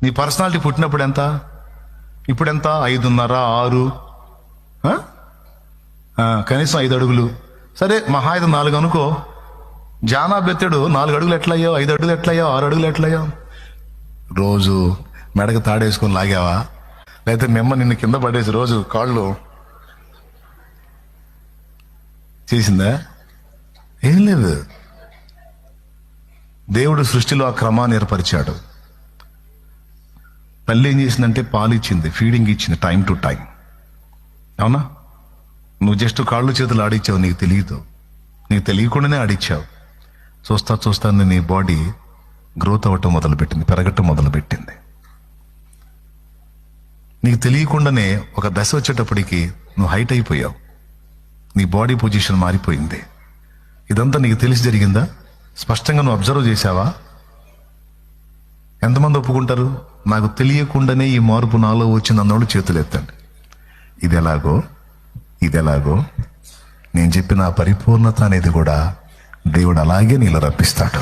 నీ పర్సనాలిటీ పుట్టినప్పుడు ఎంత, ఇప్పుడెంత? 5.5, 6, కనీసం 5 అడుగులు. సరే మహా 5, 4 అనుకో. జానా బెత్తెడు 4 అడుగులు ఎట్లయ్యావు, 5 అడుగులు ఎట్లయ్యావు, 6 అడుగులు ఎట్లయ్యావు? రోజు మెడకు తాడేసుకొని లాగావా? లేకపోతే మెమ్మ నిన్ను కింద పడేసి రోజు కాళ్ళు చేసిందా? ఏం లేదు. దేవుడు సృష్టిలో ఆ క్రమాన్ని ఏర్పరిచాడు. తల్లి ఏం చేసిందంటే పాలు ఇచ్చింది, ఫీడింగ్ ఇచ్చింది టైం టు టైం. అవునా? నువ్వు జస్ట్ కాళ్ళు చేతులు ఆడిచ్చావు, నీకు తెలియదు, నీకు తెలియకుండానే ఆడిచ్చావు. చూస్తాను నీ బాడీ గ్రోత్ అవ్వటం మొదలుపెట్టింది, పెరగటం మొదలుపెట్టింది. నీకు తెలియకుండానే ఒక దశ వచ్చేటప్పటికి నువ్వు హైట్ అయిపోయావు, నీ బాడీ పొజిషన్ మారిపోయింది. ఇదంతా నీకు తెలిసి జరిగిందా? స్పష్టంగా నువ్వు అబ్జర్వ్ చేశావా? ఎంతమంది ఒప్పుకుంటారు నాకు తెలియకుండానే ఈ మార్పు నాలో వచ్చింది అన్నోళ్ళు చేతులు ఎత్తండి. ఇది ఎలాగో నేను చెప్పిన పరిపూర్ణత అనేది కూడా దేవుడు అలాగే నీలో రప్పిస్తాడు.